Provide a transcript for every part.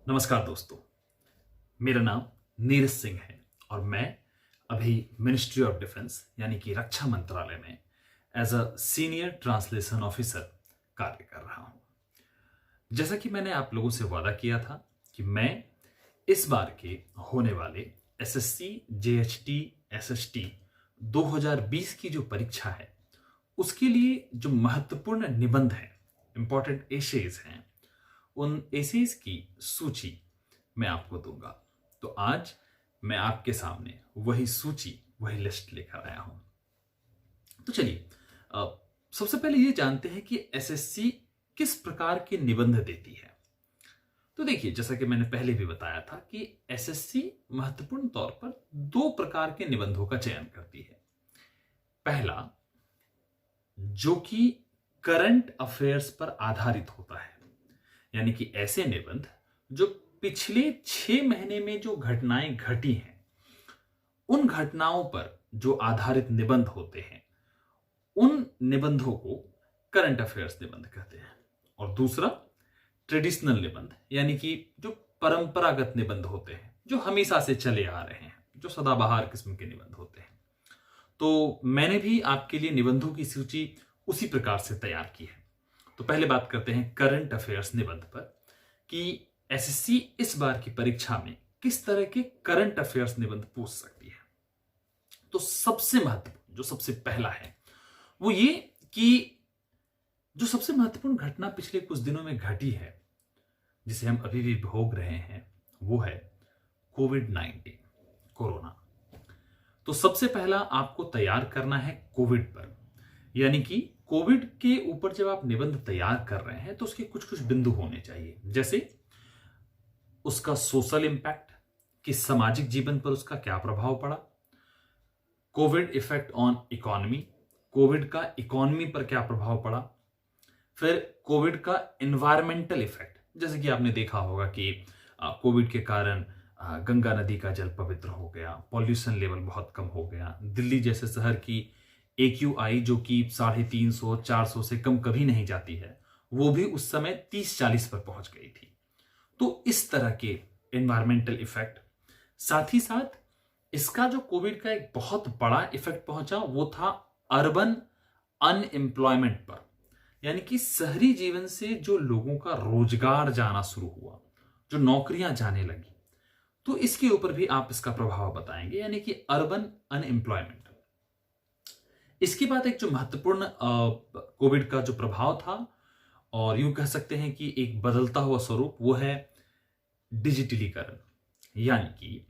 नमस्कार दोस्तों, मेरा नाम नीरज सिंह है और मैं अभी मिनिस्ट्री ऑफ डिफेंस यानी कि रक्षा मंत्रालय में as a senior translation officer कार्य कर रहा हूं। जैसा कि मैंने आप लोगों से वादा किया था कि मैं इस बार के होने वाले एसएससी जेएचटी एसएसटी 2020 की जो परीक्षा है उसके लिए जो महत्वपूर्ण निबंध हैं, इंपॉर्टेंट एसेज हैं, उन एसेज की सूची मैं आपको दूंगा। तो आज मैं आपके सामने वही सूची, वही लिस्ट लेकर आया हूं। तो चलिए, सबसे पहले ये जानते हैं कि एसएससी किस प्रकार के निबंध देती है। तो देखिए, जैसा कि मैंने पहले भी बताया था कि एसएससी महत्वपूर्ण तौर पर दो प्रकार के निबंधों का चयन करती है। पहला, जो कि करंट अफेयर्स पर आधारित होता है, यानी कि ऐसे निबंध जो पिछले 6 महीने में जो घटनाएं घटी हैं उन घटनाओं पर जो आधारित निबंध होते हैं, उन निबंधों को करंट अफेयर्स निबंध कहते हैं। और दूसरा, ट्रेडिशनल निबंध, यानी कि जो परंपरागत निबंध होते हैं, जो हमेशा से चले आ रहे हैं, जो सदाबहार किस्म के निबंध होते हैं। तो मैंने भी आपके लिए निबंधों की सूची उसी प्रकार से तैयार की है। तो पहले बात करते हैं करंट अफेयर्स निबंध पर कि एसएससी इस बार की परीक्षा में किस तरह के करंट अफेयर्स निबंध पूछ सकती है। तो सबसे महत्वपूर्ण, जो सबसे पहला है, वो ये कि जो सबसे महत्वपूर्ण घटना पिछले कुछ दिनों में घटी है, जिसे हम अभी भी भोग रहे हैं, वो है कोविड-19, कोरोना। तो सबसे पहला आपको तैयार करना है कोविड पर, यानी कि कोविड के ऊपर जब आप निबंध तैयार कर रहे हैं तो उसके कुछ कुछ बिंदु होने चाहिए, जैसे उसका सोशल इंपैक्ट, कि सामाजिक जीवन पर उसका क्या प्रभाव पड़ा, Covid effect on economy, Covid का इकोनॉमी पर क्या प्रभाव पड़ा, फिर कोविड का एनवायरमेंटल इफेक्ट, जैसे कि आपने देखा होगा कि कोविड के कारण गंगा नदी का जल पवित्र हो गया, पॉल्यूशन लेवल बहुत कम हो गया, दिल्ली जैसे शहर की AQI जो कि 350-400 से कम कभी नहीं जाती है, वो भी उस समय 30-40 पर पहुंच गई थी। तो इस तरह के एनवायरमेंटल इफेक्ट, साथ ही साथ इसका जो कोविड का एक बहुत बड़ा इफेक्ट पहुंचा वो था अर्बन अनएम्प्लॉयमेंट पर, यानी कि शहरी जीवन से जो लोगों का रोजगार जाना शुरू हुआ, जो नौकरियां जाने लगी, तो इसके ऊपर भी आप इसका प्रभाव बताएंगे, यानी कि अर्बन अनएम्प्लॉयमेंट। इसके बाद एक जो महत्वपूर्ण कोविड का जो प्रभाव था, और यूं कह सकते हैं कि एक बदलता हुआ स्वरूप, वो है डिजिटलीकरण। यानी कि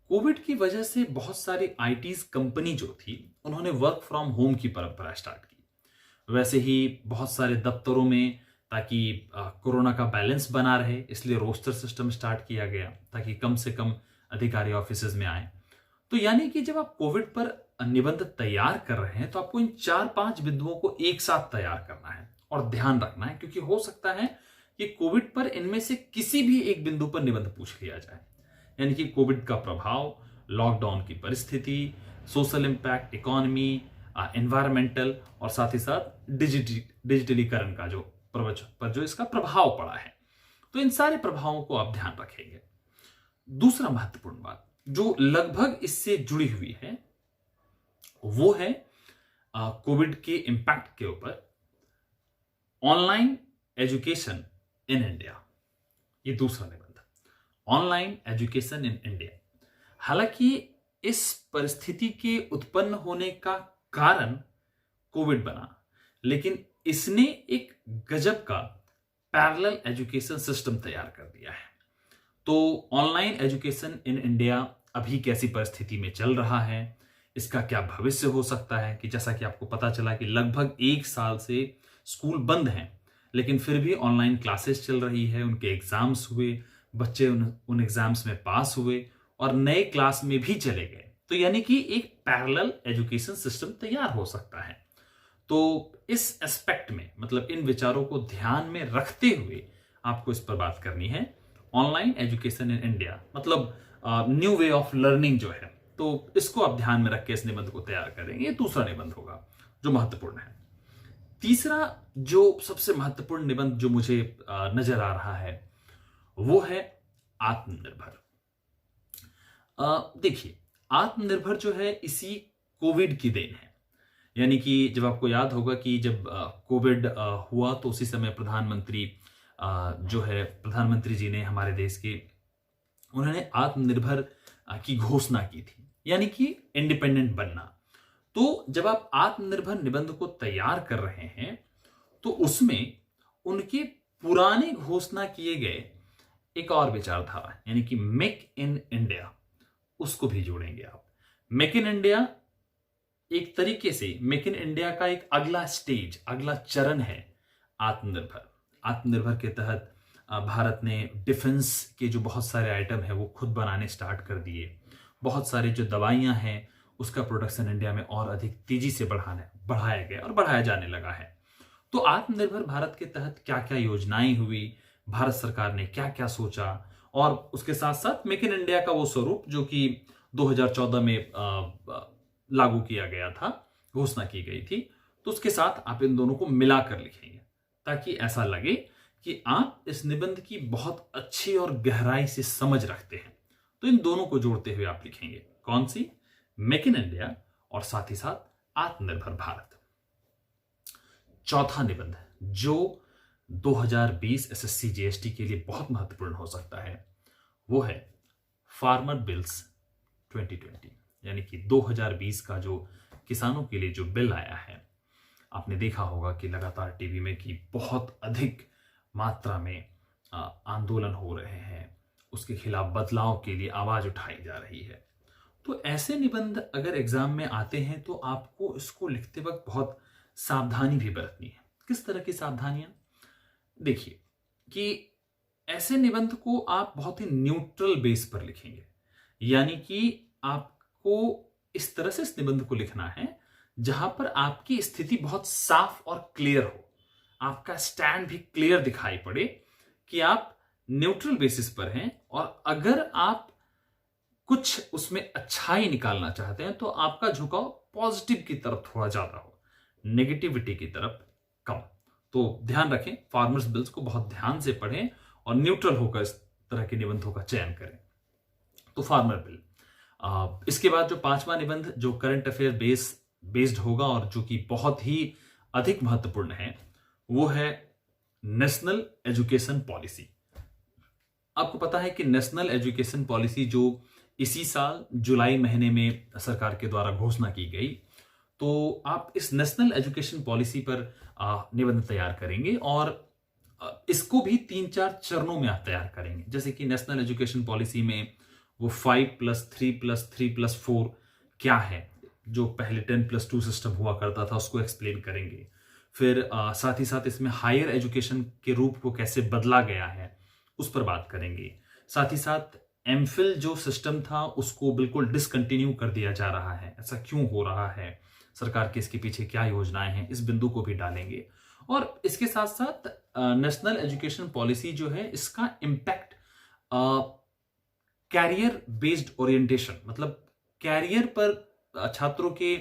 कोविड की वजह से बहुत सारी आईटीज कंपनी जो थी, उन्होंने वर्क फ्रॉम होम की परंपरा स्टार्ट की। वैसे ही बहुत सारे दफ्तरों में, ताकि कोरोना का बैलेंस बना रहे, इसलिए रोस्टर सिस्टम स्टार्ट किया गया ताकि कम से कम अधिकारी ऑफिसेज में आए। तो यानी कि जब आप कोविड पर निबंध तैयार कर रहे हैं तो आपको इन 4-5 बिंदुओं को एक साथ तैयार करना है और ध्यान रखना है, क्योंकि हो सकता है कि कोविड पर इनमें से किसी भी एक बिंदु पर निबंध पूछ लिया जाए। यानी कि कोविड का प्रभाव, लॉकडाउन की परिस्थिति, सोशल इंपैक्ट, इकोनॉमी, एनवायरमेंटल, और साथ ही साथ डिजिटलीकरण का जो पर जो इसका प्रभाव पड़ा है। तो इन सारे प्रभावों को आप ध्यान रखेंगे। दूसरा महत्वपूर्ण बात जो लगभग इससे जुड़ी हुई है, वो है कोविड के इंपैक्ट के ऊपर ऑनलाइन एजुकेशन इन इंडिया। ये दूसरा निबंध, ऑनलाइन एजुकेशन इन इंडिया। हालांकि इस परिस्थिति के उत्पन्न होने का कारण कोविड बना, लेकिन इसने एक गजब का पैरेलल एजुकेशन सिस्टम तैयार कर दिया है। तो ऑनलाइन एजुकेशन इन इंडिया अभी कैसी परिस्थिति में चल रहा है, इसका क्या भविष्य हो सकता है, कि जैसा कि आपको पता चला कि लगभग 1 साल से स्कूल बंद हैं, लेकिन फिर भी ऑनलाइन क्लासेस चल रही है, उनके एग्जाम्स हुए, बच्चे उन एग्जाम्स में पास हुए और नए क्लास में भी चले गए। तो यानी कि एक पैरेलल एजुकेशन सिस्टम तैयार हो सकता है। तो इस एस्पेक्ट में, मतलब इन विचारों को ध्यान में रखते हुए आपको इस पर बात करनी है। ऑनलाइन एजुकेशन इन इंडिया मतलब न्यू वे ऑफ लर्निंग जो है, तो इसको आप ध्यान में रख के इस निबंध को तैयार करेंगे। ये दूसरा निबंध होगा जो महत्वपूर्ण है। तीसरा जो सबसे महत्वपूर्ण निबंध जो मुझे नजर आ रहा है, वो है आत्मनिर्भर। देखिए, आत्मनिर्भर जो है इसी कोविड की देन है। यानी कि जब आपको याद होगा कि जब कोविड हुआ तो उसी समय प्रधानमंत्री जी ने हमारे देश के, उन्होंने आत्मनिर्भर की घोषणा की थी, यानी कि इंडिपेंडेंट बनना। तो जब आप आत्मनिर्भर निबंध को तैयार कर रहे हैं तो उसमें उनके पुराने घोषणा किए गए एक और विचारधारा, यानी कि मेक इन इंडिया, उसको भी जोड़ेंगे आप। मेक इन इंडिया एक तरीके से मेक इन इंडिया का एक अगला स्टेज, अगला चरण है आत्मनिर्भर। आत्मनिर्भर के तहत भारत ने डिफेंस के जो बहुत सारे आइटम है वो खुद बनाने स्टार्ट कर दिए। बहुत सारे जो दवाइयां हैं उसका प्रोडक्शन इंडिया में और अधिक तेजी से बढ़ाया गया और बढ़ाया जाने लगा है। तो आत्मनिर्भर भारत के तहत क्या क्या योजनाएं हुई, भारत सरकार ने क्या क्या सोचा, और उसके साथ साथ मेक इन इंडिया का वो स्वरूप जो कि 2014 में लागू किया गया था, घोषणा की गई थी। तो उसके साथ आप इन दोनों को मिलाकर लिखेंगे ताकि ऐसा लगे कि आप इस निबंध की बहुत अच्छी और गहराई से समझ रखते हैं। तो इन दोनों को जोड़ते हुए आप लिखेंगे कौन सी, मेक इन इंडिया और साथ ही साथ आत्मनिर्भर भारत। चौथा निबंध जो 2020 एसएससी जीएसटी के लिए बहुत महत्वपूर्ण हो सकता है वो है फार्मर बिल्स 2020, यानी कि 2020 का जो किसानों के लिए जो बिल आया है। आपने देखा होगा कि लगातार टीवी में कि बहुत अधिक मात्रा में आंदोलन हो रहे हैं, उसके खिलाफ बदलाव के लिए आवाज उठाई जा रही है। तो ऐसे निबंध अगर एग्जाम में आते हैं तो आपको इसको लिखते वक्त बहुत सावधानी भी बरतनी है। किस तरह की सावधानियां? देखिए कि ऐसे निबंध को आप बहुत ही न्यूट्रल बेस पर लिखेंगे, यानी कि आपको इस तरह से इस निबंध को लिखना है जहां पर आपकी स्थिति बहुत साफ और क्लियर हो, आपका स्टैंड भी क्लियर दिखाई पड़े कि आप न्यूट्रल बेसिस पर हैं, और अगर आप कुछ उसमें अच्छाई निकालना चाहते हैं तो आपका झुकाव पॉजिटिव की तरफ थोड़ा ज्यादा हो, नेगेटिविटी की तरफ कम। तो ध्यान रखें, फार्मर्स बिल्स को बहुत ध्यान से पढ़ें और न्यूट्रल होकर इस तरह के निबंधों का चयन करें। तो फार्मर बिल। इसके बाद जो पांचवा निबंध जो करंट अफेयर बेस्ड होगा और जो कि बहुत ही अधिक महत्वपूर्ण है वो है नेशनल एजुकेशन पॉलिसी। आपको पता है कि नेशनल एजुकेशन पॉलिसी जो इसी साल जुलाई महीने में सरकार के द्वारा घोषणा की गई, तो आप इस नेशनल एजुकेशन पॉलिसी पर निबंध तैयार करेंगे और इसको भी 3-4 चरणों में आप तैयार करेंगे। जैसे कि नेशनल एजुकेशन पॉलिसी में वो 5+3+3+4 क्या है, जो पहले 10+2 सिस्टम हुआ करता था उसको एक्सप्लेन करेंगे। फिर साथ ही साथ इसमें हायर एजुकेशन के रूप को कैसे बदला गया है उस पर बात करेंगे। साथ ही साथ एमफिल जो सिस्टम था उसको बिल्कुल डिसकंटिन्यू कर दिया जा रहा है, ऐसा क्यों हो रहा है, सरकार के इसके पीछे क्या योजनाएं हैं, इस बिंदु को भी डालेंगे। और इसके साथ साथ नेशनल एजुकेशन पॉलिसी जो है इसका इम्पैक्ट कैरियर बेस्ड ओरिएंटेशन, मतलब कैरियर पर छात्रों के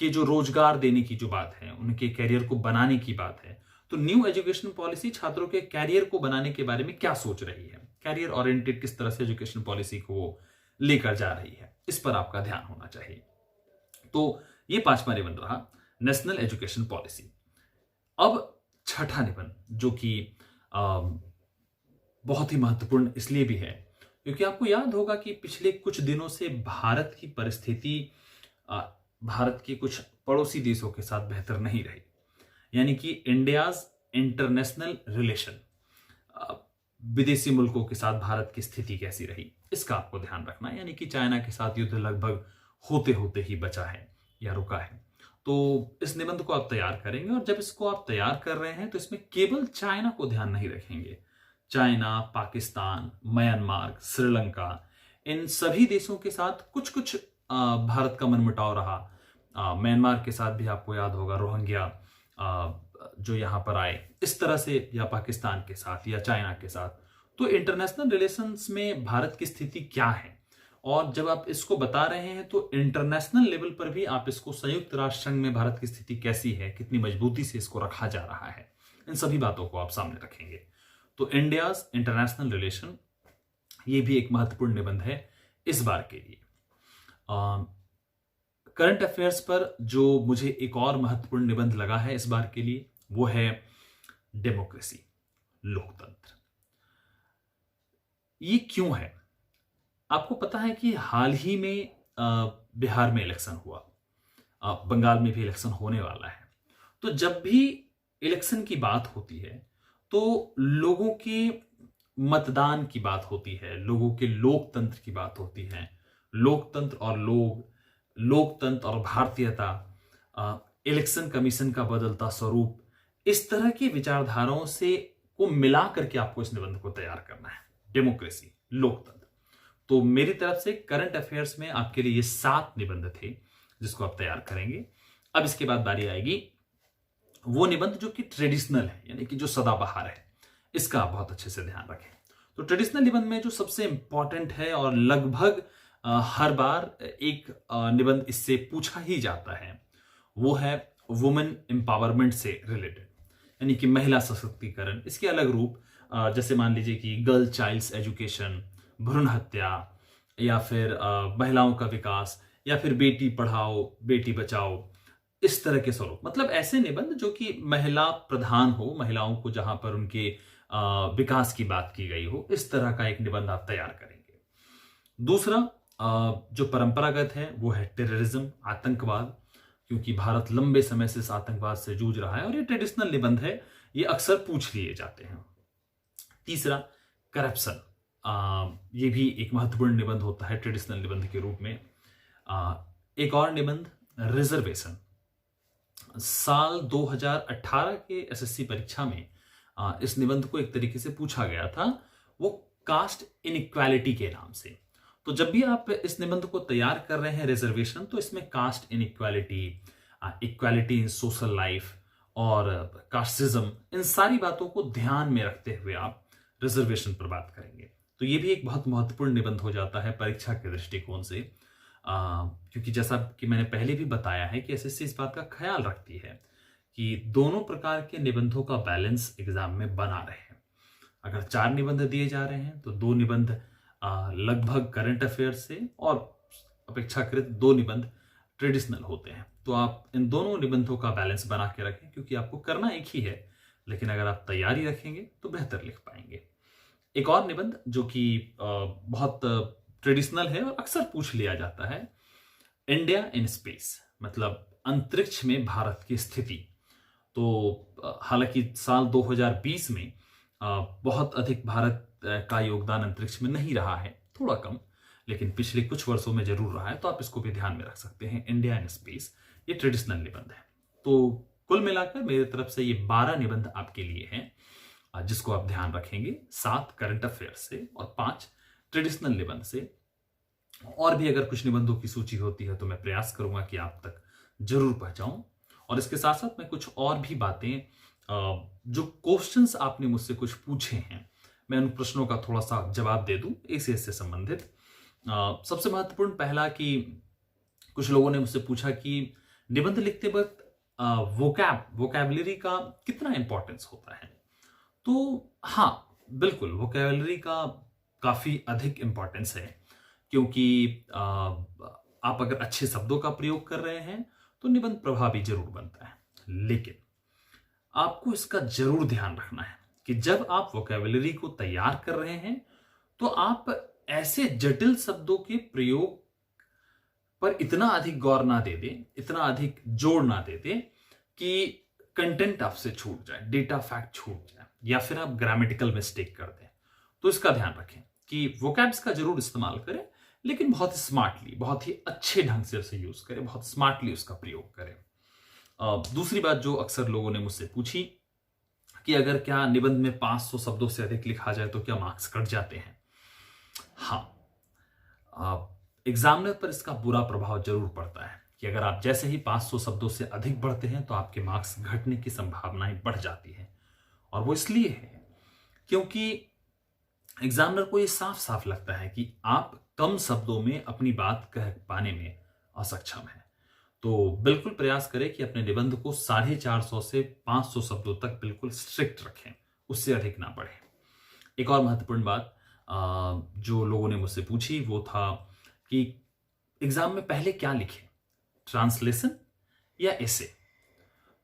जो रोजगार देने की जो बात है, उनके कैरियर को बनाने की बात है। तो न्यू एजुकेशन पॉलिसी छात्रों के कैरियर को बनाने के बारे में क्या सोच रही है, कैरियर ओरिएंटेड किस तरह से एजुकेशन पॉलिसी को लेकर जा रही है, इस पर आपका ध्यान होना चाहिए। तो ये पांचवा निबंध रहा, नेशनल एजुकेशन पॉलिसी। अब छठा निबंध जो कि बहुत ही महत्वपूर्ण इसलिए भी है क्योंकि आपको याद होगा कि पिछले कुछ दिनों से भारत की परिस्थिति भारत के कुछ पड़ोसी देशों के साथ बेहतर नहीं रही, यानी कि इंडियाज इंटरनेशनल रिलेशन, विदेशी मुल्कों के साथ भारत की स्थिति कैसी रही, इसका आपको ध्यान रखना है। यानी कि चाइना के साथ युद्ध लगभग होते होते ही बचा है या रुका है। तो इस निबंध को आप तैयार करेंगे और जब इसको आप तैयार कर रहे हैं तो इसमें केवल चाइना को ध्यान नहीं रखेंगे। चाइना, पाकिस्तान, म्यांमार, श्रीलंका, इन सभी देशों के साथ कुछ कुछ भारत का मनमुटाव रहा। म्यांमार के साथ भी आपको याद होगा रोहिंग्या जो यहां पर आए, इस तरह से, या पाकिस्तान के साथ या चाइना के साथ। तो इंटरनेशनल रिलेशंस में भारत की स्थिति क्या है, और जब आप इसको बता रहे हैं तो इंटरनेशनल लेवल पर भी आप इसको संयुक्त राष्ट्र संघ में भारत की स्थिति कैसी है, कितनी मजबूती से इसको रखा जा रहा है, इन सभी बातों को आप सामने रखेंगे। तो इंडियाज इंटरनेशनल रिलेशन, ये भी एक महत्वपूर्ण निबंध है इस बार के लिए। करंट अफेयर्स पर जो मुझे एक और महत्वपूर्ण निबंध लगा है इस बार के लिए, वो है डेमोक्रेसी, लोकतंत्र। ये क्यों है? आपको पता है कि हाल ही में बिहार में इलेक्शन हुआ, बंगाल में भी इलेक्शन होने वाला है। तो जब भी इलेक्शन की बात होती है तो लोगों के मतदान की बात होती है, लोगों के लोकतंत्र की बात होती है। लोकतंत्र और लोकतंत्र और भारतीयता, इलेक्शन कमीशन का बदलता स्वरूप, इस तरह की विचारधाराओं से को मिला करके आपको इस निबंध को तैयार करना है। डेमोक्रेसी, लोकतंत्र। तो मेरी तरफ से करंट अफेयर्स में आपके लिए ये 7 निबंध थे जिसको आप तैयार करेंगे। अब इसके बाद बारी आएगी वो निबंध जो कि ट्रेडिशनल है, यानी कि जो सदाबहार है। इसका आप बहुत अच्छे से ध्यान रखें। तो ट्रेडिशनल निबंध में जो सबसे इंपॉर्टेंट है और लगभग हर बार एक निबंध इससे पूछा ही जाता है, वो है वुमेन एम्पावरमेंट से रिलेटेड, यानी कि महिला सशक्तिकरण। इसके अलग रूप जैसे मान लीजिए कि गर्ल चाइल्ड्स एजुकेशन, भ्रूण हत्या, या फिर महिलाओं का विकास, या फिर बेटी पढ़ाओ बेटी बचाओ, इस तरह के स्वरूप। मतलब ऐसे निबंध जो कि महिला प्रधान हो, महिलाओं को जहां पर उनके विकास की बात की गई हो, इस तरह का एक निबंध आप तैयार करेंगे। दूसरा जो परंपरागत है वो है टेररिज्म, आतंकवाद, क्योंकि भारत लंबे समय से इस आतंकवाद से जूझ रहा है और ये ट्रेडिशनल निबंध है, ये अक्सर पूछ लिए जाते हैं। तीसरा करप्शन, ये भी एक महत्वपूर्ण निबंध होता है ट्रेडिशनल निबंध के रूप में। एक और निबंध रिजर्वेशन। साल 2018 के एसएससी परीक्षा में इस निबंध को एक तरीके से पूछा गया था, वो कास्ट इनइक्वालिटी के नाम से। तो जब भी आप इस निबंध को तैयार कर रहे हैं रिजर्वेशन, तो इसमें caste inequality, equality in social life और कास्टिज्म, इन सारी बातों को ध्यान में रखते हुए आप रिजर्वेशन पर बात करेंगे। तो ये भी एक बहुत महत्वपूर्ण निबंध हो जाता है परीक्षा के दृष्टिकोण से, क्योंकि जैसा कि मैंने पहले भी बताया है कि एसएससी इस बात का ख्याल रखती है कि दोनों प्रकार के निबंधों का बैलेंस एग्जाम में बना रहे। अगर 4 निबंध दिए जा रहे हैं तो 2 निबंध लगभग करंट अफेयर से और अपेक्षाकृत 2 निबंध ट्रेडिशनल होते हैं। तो आप इन दोनों निबंधों का बैलेंस बना के रखें, क्योंकि आपको करना एक ही है, लेकिन अगर आप तैयारी रखेंगे तो बेहतर लिख पाएंगे। एक और निबंध जो कि बहुत ट्रेडिशनल है और अक्सर पूछ लिया जाता है, इंडिया इन स्पेस, मतलब अंतरिक्ष में भारत की स्थिति। तो हालांकि साल 2020 में बहुत अधिक भारत का योगदान अंतरिक्ष में नहीं रहा है, थोड़ा कम, लेकिन पिछले कुछ वर्षों में जरूर रहा है, तो आप इसको भी ध्यान में रख सकते हैं। इंडिया इन स्पेस, ये ट्रेडिशनल निबंध है। तो कुल मिलाकर मेरी तरफ से ये 12 निबंध आपके लिए हैं जिसको आप ध्यान रखेंगे, 7 करंट अफेयर से और 5 ट्रेडिशनल निबंध से। और भी अगर कुछ निबंधों की सूची होती है तो मैं प्रयास करूंगा कि आप तक जरूर पहुंचाऊं। और इसके साथ साथ मैं कुछ और भी बातें, जो क्वेश्चंस आपने मुझसे कुछ पूछे हैं, मैं उन प्रश्नों का थोड़ा सा जवाब दे दूं इसे इससे संबंधित। सबसे महत्वपूर्ण पहला कि कुछ लोगों ने मुझसे पूछा कि निबंध लिखते वक्त वोकैबुलरी का कितना इंपॉर्टेंस होता है। तो हाँ, बिल्कुल वोकैबुलरी का काफी अधिक इंपॉर्टेंस है, क्योंकि आप अगर अच्छे शब्दों का प्रयोग कर रहे हैं तो निबंध प्रभावी जरूर बनता है। लेकिन आपको इसका जरूर ध्यान रखना है कि जब आप वोकैबुलरी को तैयार कर रहे हैं तो आप ऐसे जटिल शब्दों के प्रयोग पर इतना अधिक गौर ना दे दें, इतना अधिक जोर ना दे दें कि कंटेंट आपसे छूट जाए, डेटा फैक्ट छूट जाए, या फिर आप ग्रामेटिकल मिस्टेक कर दें। तो इसका ध्यान रखें कि वोकैब्स का जरूर इस्तेमाल करें, लेकिन बहुत स्मार्टली, बहुत ही अच्छे ढंग से उसे यूज करें, बहुत स्मार्टली उसका प्रयोग करें। दूसरी बात जो अक्सर लोगों ने मुझसे पूछी कि अगर क्या निबंध में 500 शब्दों से अधिक लिखा जाए तो क्या मार्क्स कट जाते हैं। हाँ, एग्जामिनर पर इसका बुरा प्रभाव जरूर पड़ता है कि अगर आप जैसे ही 500 शब्दों से अधिक बढ़ते हैं तो आपके मार्क्स घटने की संभावनाएं बढ़ जाती है। और वो इसलिए है क्योंकि एग्जामिनर को ये साफ साफ लगता है कि आप कम शब्दों में अपनी बात कह पाने में असक्षम है। तो बिल्कुल प्रयास करें कि अपने निबंध को 450 से 500 शब्दों तक बिल्कुल स्ट्रिक्ट रखें, उससे अधिक ना बढ़े। एक और महत्वपूर्ण बात जो लोगों ने मुझसे पूछी वो था कि एग्जाम में पहले क्या लिखें, ट्रांसलेशन या एसे।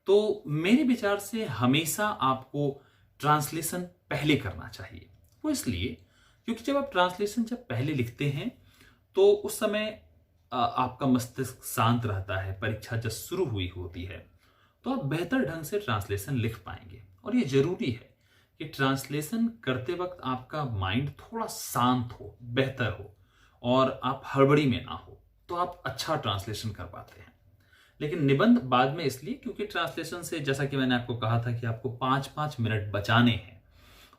तो मेरे विचार से हमेशा आपको ट्रांसलेशन पहले करना चाहिए। वो इसलिए क्योंकि जब आप ट्रांसलेशन पहले लिखते हैं तो उस समय आपका मस्तिष्क शांत रहता है, परीक्षा जब शुरू हुई होती है तो आप बेहतर ढंग से ट्रांसलेशन लिख पाएंगे। और ये जरूरी है कि ट्रांसलेशन करते वक्त आपका माइंड थोड़ा शांत हो, बेहतर हो और आप हड़बड़ी में ना हो, तो आप अच्छा ट्रांसलेशन कर पाते हैं। लेकिन निबंध बाद में इसलिए क्योंकि ट्रांसलेशन से, जैसा कि मैंने आपको कहा था कि आपको 5-5 मिनट बचाने हैं,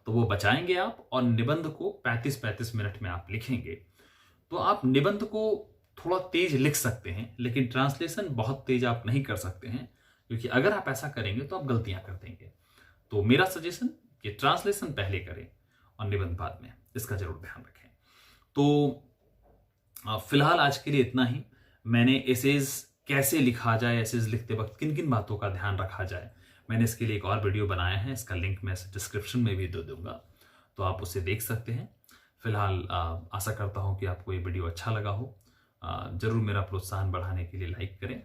तो वो बचाएंगे आप और निबंध को 35-35 मिनट में आप लिखेंगे। तो आप निबंध को थोड़ा तेज लिख सकते हैं, लेकिन ट्रांसलेशन बहुत तेज आप नहीं कर सकते हैं, क्योंकि अगर आप ऐसा करेंगे तो आप गलतियां कर देंगे। तो मेरा सजेशन कि ट्रांसलेशन पहले करें और निबंध बाद में, इसका जरूर ध्यान रखें। तो फिलहाल आज के लिए इतना ही। मैंने एसेज कैसे लिखा जाए, एसेज लिखते वक्त किन किन बातों का ध्यान रखा जाए, मैंने इसके लिए एक और वीडियो बनाया है, इसका लिंक मैं डिस्क्रिप्शन में भी दे दूंगा, तो आप उसे देख सकते हैं। फिलहाल आशा करता हूं कि आपको ये वीडियो अच्छा लगा हो। जरूर मेरा प्रोत्साहन बढ़ाने के लिए लाइक करें,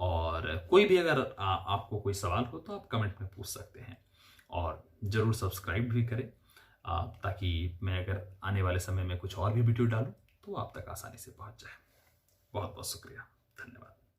और कोई भी अगर आपको कोई सवाल हो तो आप कमेंट में पूछ सकते हैं, और जरूर सब्सक्राइब भी करें ताकि मैं अगर आने वाले समय में कुछ और भी वीडियो डालूं तो आप तक आसानी से पहुंच जाए। बहुत बहुत शुक्रिया, धन्यवाद।